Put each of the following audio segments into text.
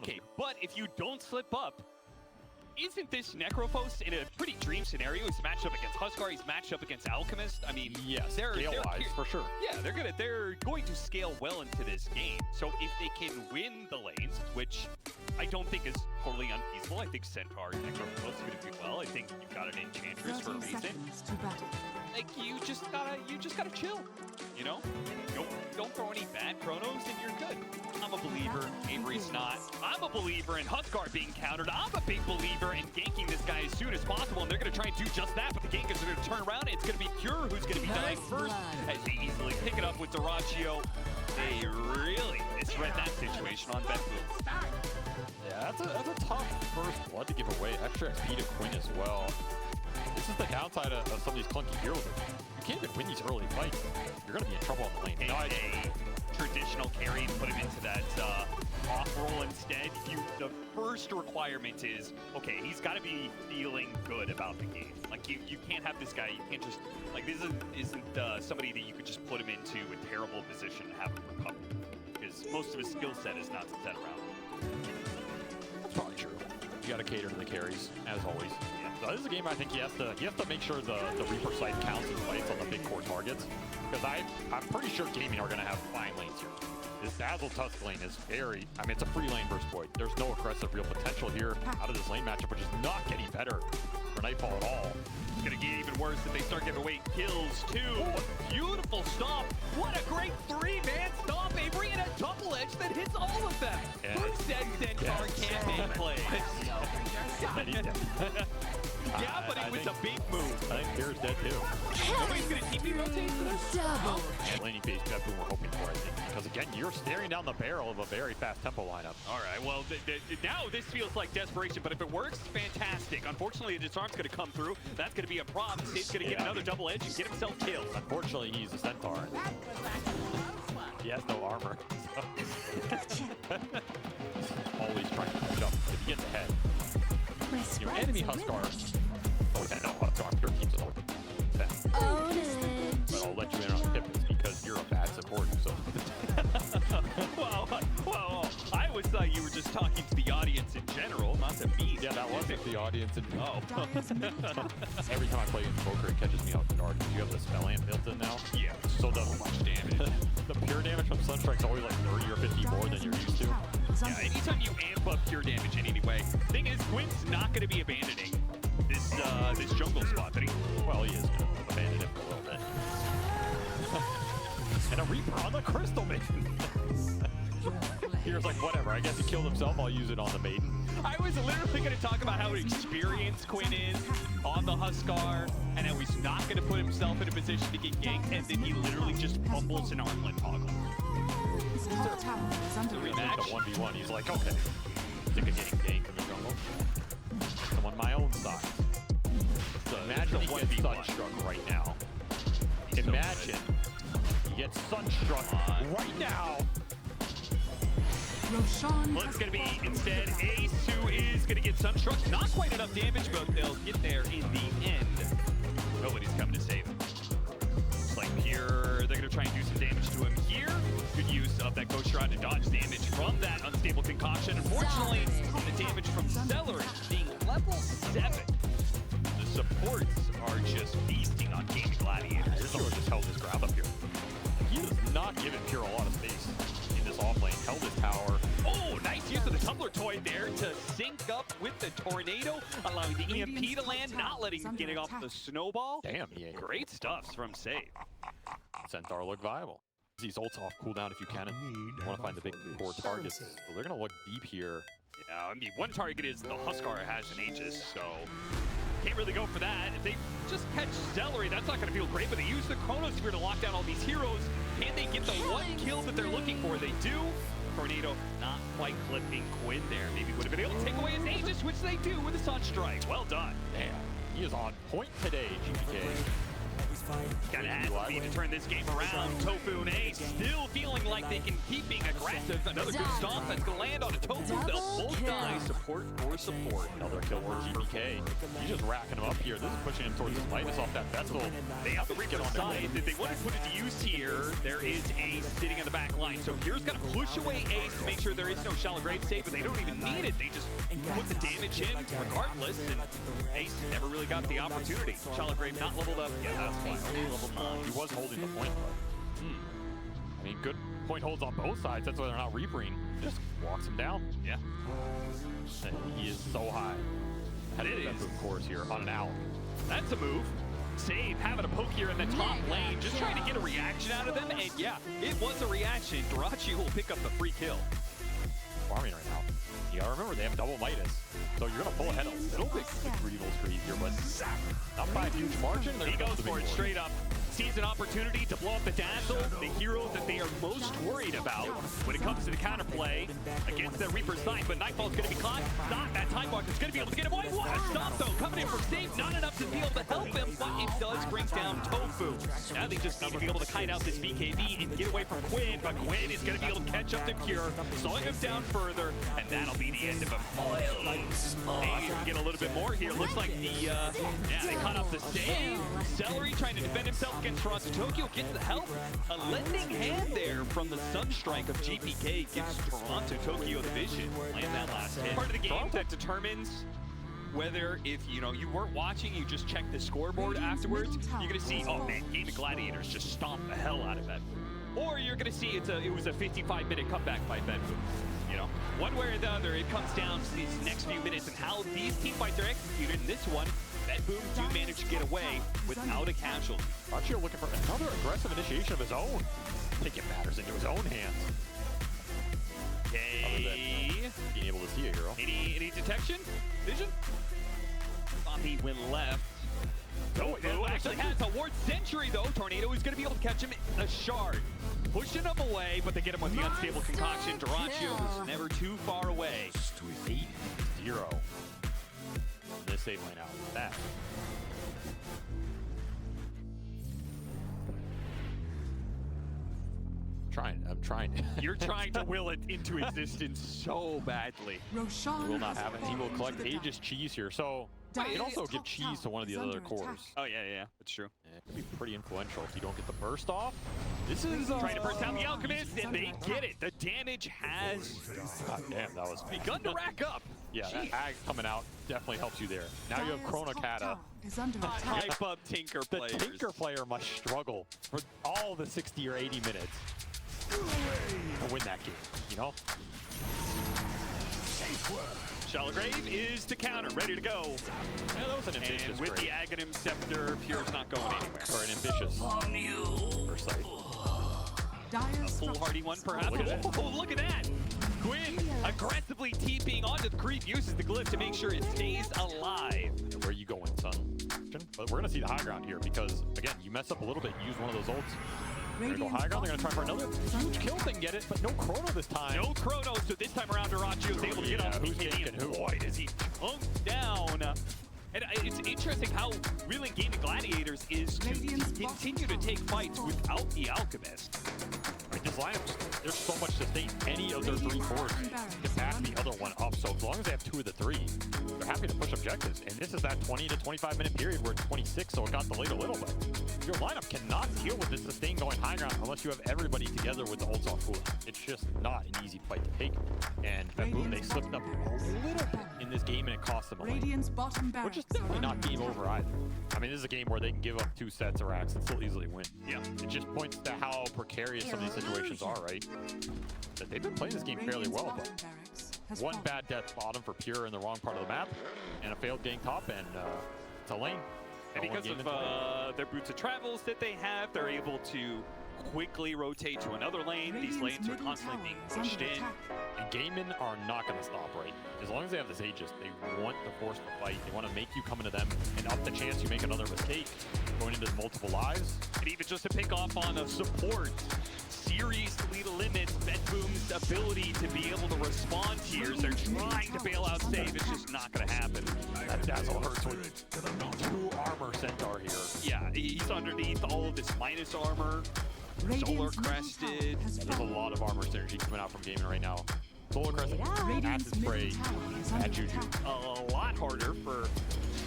Okay, but if you don't slip up, isn't this Necrophos in a pretty dream scenario? He's matched up against Huskar, he's matched up against Alchemist. I mean, yes, scale-wise, for sure. Yeah, they're going to scale well into this game. So if they can win the lanes, which I don't think is totally unfeasible. I think Centaur and Necrophos are going to do well. I think you've got an Enchantress for a reason. Like you just gotta chill. You know, don't throw any bad chronos and you're good. I'm a believer. Avery's not. I'm a believer in Huskar being countered. I'm a big believer in ganking this guy as soon as possible, and they're going to try and do just that, but the gankers are going to turn around, and it's going to be Pure who's going to be dying first as they easily pick it up with Dyrachyo. They really misread that situation on BETBOOM. Yeah, that's a tough first blood to give away. Extra XP to Quinn as well. This is the downside of some of these clunky heroes. You can't even win these early fights. You're going to be in trouble on the lane. A traditional carry and put him into that off roll instead. The first requirement is, okay, he's got to be feeling good about the game. Like you can't have this guy, you can't just, like this isn't somebody that you could just put him into a terrible position and have him recover. Because most of his skill set is not set around him. That's probably true. You got to cater to the carries, as always. Yeah. So this is a game I think he has to make sure the Reaper site counts and fights on the big core targets. Because I'm pretty sure Gaming are going to have fine lanes here. This Dazzle Tusk lane is very, I mean, it's a free lane versus Void. There's no aggressive real potential here out of this lane matchup, which is not getting better for Nightfall at all. It's going to get even worse if they start giving away kills, too. Oh, beautiful stomp. What a great three-man stomp, Avery, and a double edge that hits all of them. Who said Centaur can't make plays? Yeah, but it was a big move. I think Pierre's dead too. Nobody's going to TP rotate for this? Double. And laning phase BETBOOM we're hoping for, I think. Because again, you're staring down the barrel of a very fast tempo lineup. All right, well, now this feels like desperation, but if it works, fantastic. Unfortunately, the disarm's going to come through. That's going to be a problem. State's going to get another double edge and get himself killed. Unfortunately, he's a Centaur. He has no armor. Always trying to catch up. If he gets ahead. Your enemy Huskar. Oh, yeah, no, Huskar. Your team's an old. But I'll let you in on the tip because you're a bad support. So. well, I always thought you were just talking to the audience in general, not to me. Yeah, that wasn't the audience. Oh. Every time I play against Poker, it catches me off guard. You have the spell amp built in now? Yeah. So much damage. The pure damage from Sunstrike's always like 30 or 50 more than you're used to. Yeah, anytime you amp up pure damage in any way. Thing is, Quinn's not going to be abandoning this jungle spot that he... Well, he is going to abandon it for a little bit. And a Reaper on the Crystal Maiden. He was like, whatever, I guess he killed himself, I'll use it on the Maiden. I was literally going to talk about how experienced Quinn is on the Huskar, and how he's not going to put himself in a position to get ganked, and then he literally just fumbles an armlet toggle. The rematch? The 1v1, he's like, okay, sick of getting ganked in the jungle. Someone my own size. Imagine he gets Sunstruck right now. Imagine he gets Sunstruck right now. Well, it's going to be instead Ace who is going to get Sunstruck. Not quite enough damage, but they'll get there in the end. Nobody's coming to save him. Looks like Pure, they're going to try and do some damage to him here. Good use of that Ghost Shroud to dodge damage from that unstable concoction. Unfortunately, the damage from Celery being level 7. The supports are just feasting on Gaming Gladiator. This hero just held his ground up here. He does not give Pure a lot of space in this off lane. Held his tower. Oh, nice use of the Tumbler Toy there to sync up with the Tornado, allowing the EMP to land, not letting him get off the snowball. Damn, yeah. Great stuff from Save. Centaur look viable. These ults off cooldown if you can. You want to find the big core targets. So they're going to look deep here. Yeah, I mean, one target is the Huskar has an Aegis, so can't really go for that. If they just catch Celery, that's not going to feel great, but they use the Chronosphere to lock down all these heroes. Can they get the one kill that they're looking for? They do. Tornado not quite clipping Quinn there. Maybe would have been able to take away his Aegis, which they do with a Sunstrike. Well done. Damn, he is on point today, GPK. Gotta have speed to turn this game around. Tofu and Ace still feeling like they can keep being aggressive. Another good stomp that's gonna land on a Tofu. They'll both die. support for support. Another kill for GBK. He's just racking him up here. This is pushing him towards his minus off that Vestal. They have the Reaper side. If they want to put it to use here, there is Ace sitting on the back line. So here's going to push away Ace to make sure there is no shallow grave save, but they don't even need it. They just put the damage in regardless, and Ace never really got the opportunity. Shallow grave not leveled up. Yeah, that's why. Only level 9. He was holding the point, but I mean, good point holds on both sides. That's why they're not reapering. Just walks him down. Yeah. And he is so high. Had It a is. good course here on an out. That's a move. Save, having a poke here in the top lane, just trying to get a reaction out of them, and yeah, it was a reaction. Darachi will pick up the free kill. Farming right now. You gotta remember, they have double Midas. So you're gonna pull ahead a little bit with Regal's Creed here, but not by a huge margin. He goes for it straight up. Sees an opportunity to blow up the Dazzle, the hero that they are most worried about when it comes to the counterplay against the Reaper's side. But Nightfall's going to be caught. Stop that time walk is going to be able to get him away. What a stop, though. Coming in from safe. Not enough to be able to help him, but it does bring down Tofu. Now they just need to be able to kite out this BKB and get away from Quinn. But Quinn is going to be able to catch up to Cure, slowing him down further, and that'll be the end of him. Hey, we get a little bit more here. Looks like the, they caught up the save. Celery trying to defend himself against Toronto. Tokyo gets the help. A lending hand there from the Sunstrike of GPK gives Toronto Tokyo the vision. Land that last hit. Part of the game that determines whether if you weren't watching, you just check the scoreboard afterwards, you're gonna see, oh man, Gaming Gladiators just stomped the hell out of that. Or you're gonna see it was a 55-minute comeback by BETBOOM. One way or the other, it comes down to these next few minutes and how these team fights are executed. In this one, BETBOOM do manage to get away without a casualty. Archie looking for another aggressive initiation of his own. Taking matters into his own hands. Okay. Being able to see a hero. Any detection? Vision? Zombie went left. Oh, actually has a ward sentry though. Tornado is going to be able to catch him in a shard. Pushing him away, but they get him with the unstable concoction. Duraccio was never too far away. 8-0. This save lane out with that. I'm trying. You're trying to will it into existence so badly. He will not have it. He will collect Aegis cheese here. So you can also give cheese to one of the other cores. Oh yeah, that's true. Yeah, it could be pretty influential if you don't get the burst off. This is trying to burst down the Alchemist, and they get it. The damage has God damn, that was begun to rack up. Yeah, that ag coming out definitely helps you there. Now you have Chrono Kata. Hype up Tinker The players. Tinker player must struggle for all the 60 or 80 minutes to win that game, Shallow Grave is to counter, ready to go. Yeah, that was an ambitious And with grave. the Aghanim Scepter, Pure's not going anywhere. Or an ambitious first sight. A foolhardy one, perhaps. Look at that. Oh, look at that! Quinn aggressively TPing onto the creep, uses the glyph to make sure it stays alive. Where are you going, son? But we're going to see the high ground here because, again, you mess up a little bit, use one of those ults. They're going to go high ground, they're going to try for another huge kill thing, get it, but no Chrono this time. No Chrono, so this time around, Darachi was able to get off who's BKB, taking and who? boy, does he chunk down. And it's interesting how really Gaming Gladiators is to continue to take fights without the Alchemist. I mean, this lineup, there's so much to state. Any of their 3 cores can back the other one up. So as long as they have 2 of the 3, they're happy to push objectives. And this is that 20 to 25 minute period where it's 26, so it got delayed a little bit. Your lineup cannot deal with this sustain going high ground unless you have everybody together with the ults off cooldown. It's just not an easy fight to take. And BETBOOM, they slipped up a little bit in this game and it cost them a lane. Which is definitely not game over either. I mean, this is a game where they can give up 2 sets of racks and still easily win. Yeah. It just points to how precarious some of these situations are, right? That they've been playing this game fairly well, but one bad death bottom for Pure in the wrong part of the map, and a failed gang top, and it's a lane. And because of their boots of travels that they have, they're able to quickly rotate to another lane. These lanes are constantly being pushed in. And Gaiman are not going to stop, right? As long as they have this Aegis, they want to force the fight. They want to make you come into them and up the chance you make another mistake going into multiple lives. And even just to pick off on a support, seriously limits BETBOOM's ability to be able to respond here. They're trying to bail out save. It's just not going to happen. That Dazzle hurts with 2 armor Centaur here. Yeah, he's underneath all of this minus armor. Solar crested. There's a lot of armor synergy coming out from Gaiman right now. Solar Crescent, Acid Spray, and Juju. A lot harder for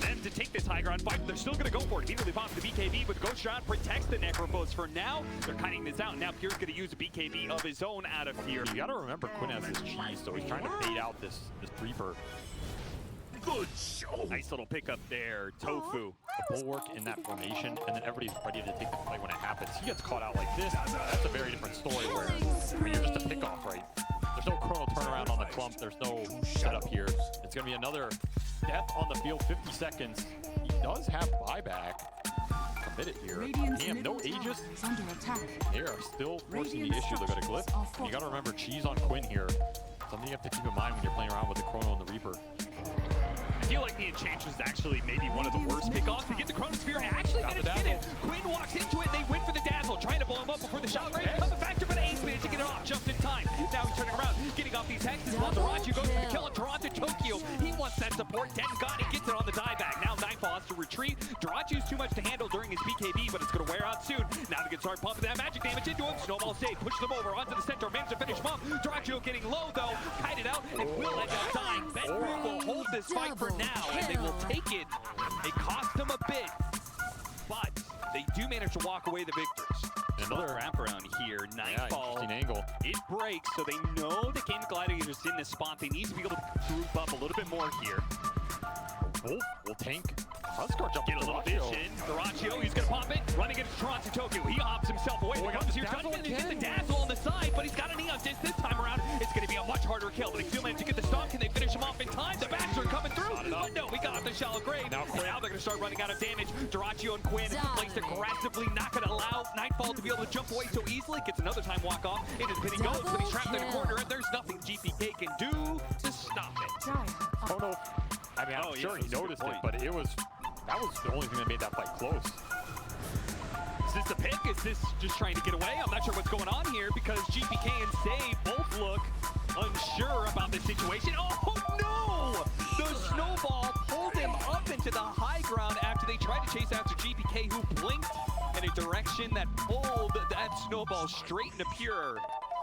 them to take this high ground fight. They're still going to go for it. Immediately pops the BKB, but the Ghost Shot protects the Necrophos for now. They're cutting this out. Now Pure's going to use a BKB of his own out of here. You got to remember Quinn has his cheese, so he's trying to bait out this Reaper. Good show. Nice little pickup there, Tofu. The bulwark in that formation, and then everybody's ready to take the fight when it happens. He gets caught out like this. That's a very different story where, I mean, you're just a pickoff, right? There's no chrono turnaround on the clump. There's no setup here. It's going to be another death on the field, 50 seconds. He does have buyback committed here. Damn, no Aegis. They are still forcing the issue. They're going to glyph. You got to remember, cheese on Quinn here. Something you have to keep in mind when you're playing around with the chrono and the Reaper. I feel like the Enchantress is actually maybe one of the worst pickoffs to get the Chronosphere. Actually managed to get it. Quinn walks into it, they win for the Dazzle, trying to blow him up before the shot rate becomes a factor, but Ace managed to get it off just in time. Now he's turning around, getting off these hexes. Mazarachi goes for the kill on Toronto Tokyo. He wants that support. Den got it, gets it on the dieback. Now Nightfall has to retreat. Jirachi's too much to handle during his BKB, but it's going to wear out soon. Now they can start pumping that magic damage into him. Snowball save, push them over onto the center, managed to finish him up. Jirachi getting low though, kite it out, and will end up dying. BETBOOM will hold this fight for now, and they will take it. It cost them a bit, but they do manage to walk away the victors. Another wraparound here. Nightfall. Interesting angle. It breaks, so they know the Gaming Gladiator's in this spot. They need to be able to group up a little bit more here. Wolf will tank. Huskar jump Get a little fish in. Thrachio, he's going to pop it. Running into Toronto Tokyo. He hops himself away. He comes here. Doesn't get the Dazzle on the side, but he's got a Neon Disc this time around. It's going to be a much harder kill, but they still manage to get the stop. Can they finish him off in time? The backs are coming through. But no, he got off the shallow grave. Now they're going to start running out of damage. Thrachio and Quinn placed aggressively, not going to allow Nightfall to be able to jump away so easily. Gets another time walk off into the pinning goes, but he's trapped in a corner, and there's nothing GPK can do to stop it. Oh no. I mean, I'm sure he noticed it, but that was the only thing that made that fight close. Is this a pick? Is this just trying to get away? I'm not sure what's going on here because GPK and Save both look unsure about the situation. Oh no! The snowball pulled him up into the high ground after they tried to chase after GPK, who blinked in a direction that pulled that snowball straight into Pure.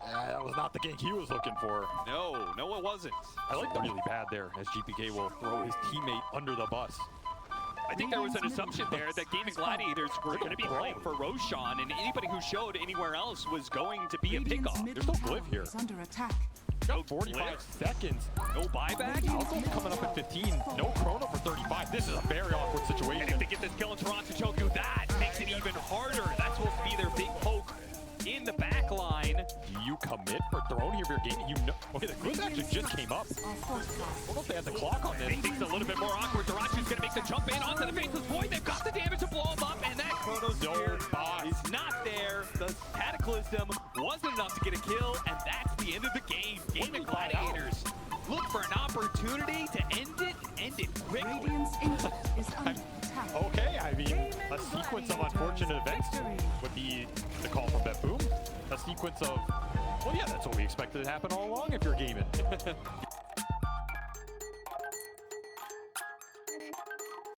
That was not the gank he was looking for. No, it wasn't. I like that really bad there, as GPK will throw his teammate under the bus. I think there was an assumption there that Gaming Gladiators were going to be playing for Roshan, and anybody who showed anywhere else was going to be a pickoff. There's no glyph here. No 45 seconds. No buyback. Alco's coming up at 15. No chrono for 35. This is a very awkward situation. And if they get this kill on Toronto Tokyo, that makes it even harder. That's supposed to be their big poke in the back line. Do you commit for throne here if you're gaining? You know, okay, the glyph actually just came up. I don't know if they had the clock on this. Things a little bit more awkward. Darachi's going to make the jump in onto the Faceless Void. They've got the damage to blow him up, and that Chronosphere is not there. The Cataclysm wasn't enough to get a kill, and that's the end of the game. Gaming Gladiators look for an opportunity to end it quickly. Okay, I mean, a sequence of unfortunate events would be the call from BETBOOM. A sequence of, well, yeah, that's what we expected to happen all along if you're gaming.